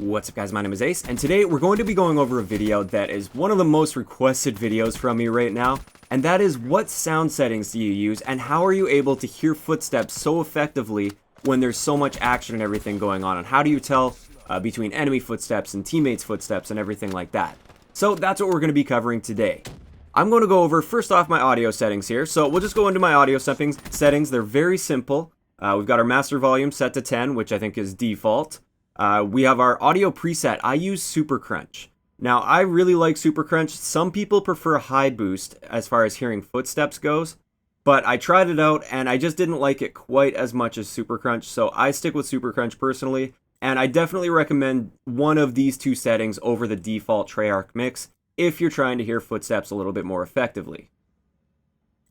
What's up guys, my name is Ace, and today we're going to be going over a video that is one of the most requested videos from me right now, and that is what sound settings do you use and how are you able to hear footsteps so effectively when there's so much action and everything going on, and how do you tell between enemy footsteps and teammates footsteps and everything like that. So that's what we're going to be covering today. I'm going to go over first off my audio settings here, so we'll just go into my audio settings. They're very simple. We've got our master volume set to 10, which I think is default. We have our audio preset. I use Super Crunch. Now, I really like Super Crunch. Some people prefer high boost as far as hearing footsteps goes, but I tried it out and I just didn't like it quite as much as Super Crunch, so I stick with Super Crunch personally, and I definitely recommend one of these two settings over the default Treyarch mix if you're trying to hear footsteps a little bit more effectively.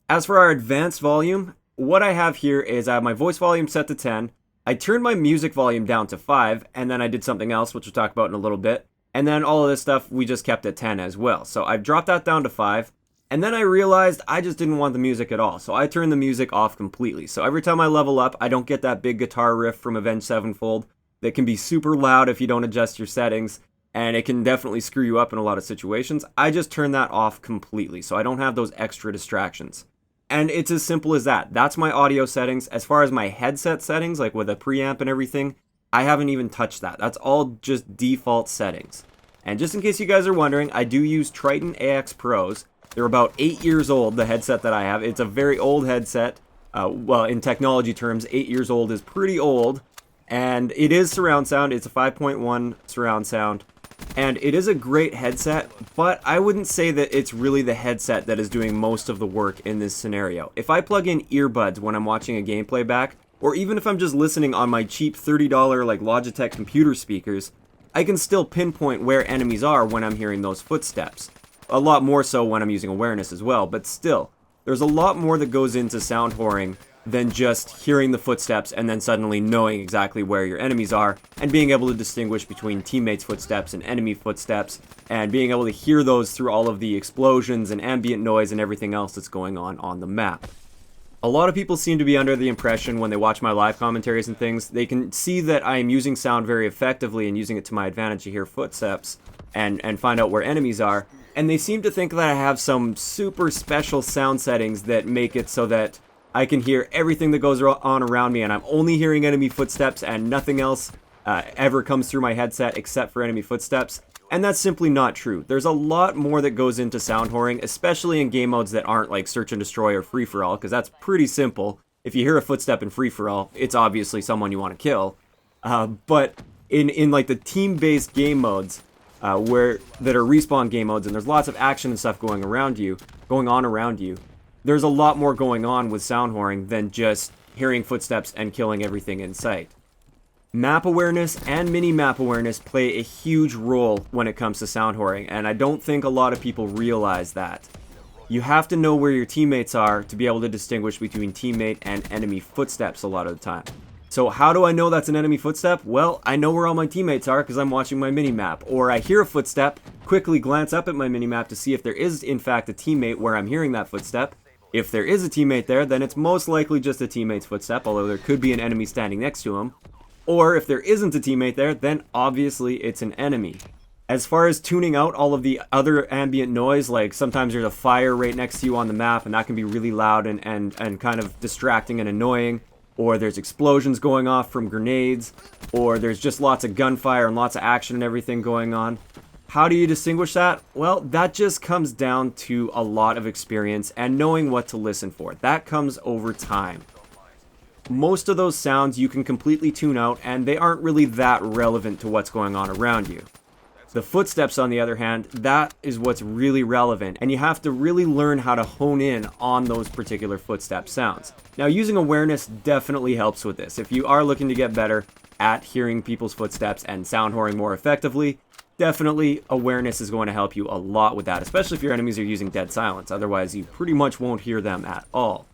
As for our advanced volume, what I have here is I have my voice volume set to 10, I turned my music volume down to 5, and then I did something else, which we'll talk about in a little bit. And then all of this stuff, we just kept at 10 as well. So I've dropped that down to 5, and then I realized I just didn't want the music at all. So I turned the music off completely. So every time I level up, I don't get that big guitar riff from Avenged Sevenfold that can be super loud if you don't adjust your settings, and it can definitely screw you up in a lot of situations. I just turned that off completely, so I don't have those extra distractions. And it's as simple as that. That's my audio settings. As far as my headset settings, like with a preamp and everything, I haven't even touched that. That's all just default settings. And just in case you guys are wondering, I do use Triton AX Pros. They're about 8 years old, the headset that I have. It's a very old headset. Well, in technology terms, 8 years old is pretty old. And it is surround sound. It's a 5.1 surround sound. And it is a great headset, but I wouldn't say that it's really the headset that is doing most of the work in this scenario. If I plug in earbuds when I'm watching a gameplay back, or even if I'm just listening on my cheap $30 like Logitech computer speakers, I can still pinpoint where enemies are when I'm hearing those footsteps. A lot more so when I'm using awareness as well, but still, there's a lot more that goes into sound whoring than just hearing the footsteps and then suddenly knowing exactly where your enemies are and being able to distinguish between teammates' footsteps and enemy footsteps and being able to hear those through all of the explosions and ambient noise and everything else that's going on the map. A lot of people seem to be under the impression when they watch my live commentaries and things, they can see that I am using sound very effectively and using it to my advantage to hear footsteps and find out where enemies are, and they seem to think that I have some super special sound settings that make it so that I can hear everything that goes on around me, and I'm only hearing enemy footsteps and nothing else ever comes through my headset except for enemy footsteps. And that's simply not true. There's a lot more that goes into sound whoring, especially in game modes that aren't like search and destroy or free for all, because that's pretty simple. If you hear a footstep in free for all, it's obviously someone you want to kill. But in like the team-based game modes, that are respawn game modes, and there's lots of action and stuff going on around you, there's a lot more going on with sound whoring than just hearing footsteps and killing everything in sight. Map awareness and mini-map awareness play a huge role when it comes to sound whoring, and I don't think a lot of people realize that. You have to know where your teammates are to be able to distinguish between teammate and enemy footsteps a lot of the time. So how do I know that's an enemy footstep? Well, I know where all my teammates are because I'm watching my mini-map, or I hear a footstep, quickly glance up at my mini-map to see if there is in fact a teammate where I'm hearing that footstep. If there is a teammate there, then it's most likely just a teammate's footstep, although there could be an enemy standing next to him. Or if there isn't a teammate there, then obviously it's an enemy. As far as tuning out all of the other ambient noise, like sometimes there's a fire right next to you on the map, and that can be really loud and kind of distracting and annoying. Or there's explosions going off from grenades, or there's just lots of gunfire and lots of action and everything going on. How do you distinguish that? Well, that just comes down to a lot of experience and knowing what to listen for. That comes over time. Most of those sounds you can completely tune out, and they aren't really that relevant to what's going on around you. The footsteps, on the other hand, that is what's really relevant, and you have to really learn how to hone in on those particular footstep sounds. Now, using awareness definitely helps with this. If you are looking to get better at hearing people's footsteps and sound whoring more effectively, definitely awareness is going to help you a lot with that, especially if your enemies are using dead silence. Otherwise, you pretty much won't hear them at all.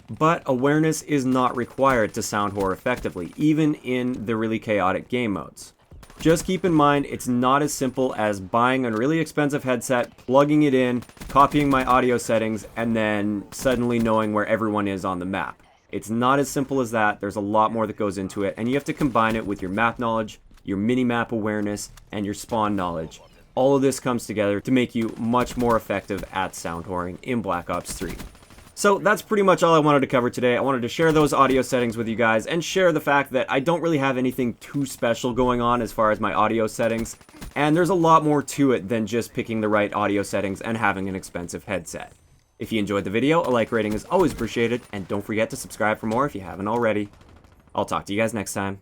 But awareness is not required to sound whore effectively, even in the really chaotic game modes. Just keep in mind, it's not as simple as buying a really expensive headset, plugging it in, copying my audio settings, and then suddenly knowing where everyone is on the map. It's not as simple as that. There's a lot more that goes into it, and you have to combine it with your map knowledge, your mini-map awareness, and your spawn knowledge. All of this comes together to make you much more effective at sound whoring in Black Ops 3. So that's pretty much all I wanted to cover today. I wanted to share those audio settings with you guys and share the fact that I don't really have anything too special going on as far as my audio settings, and there's a lot more to it than just picking the right audio settings and having an expensive headset. If you enjoyed the video, a like rating is always appreciated, and don't forget to subscribe for more if you haven't already. I'll talk to you guys next time.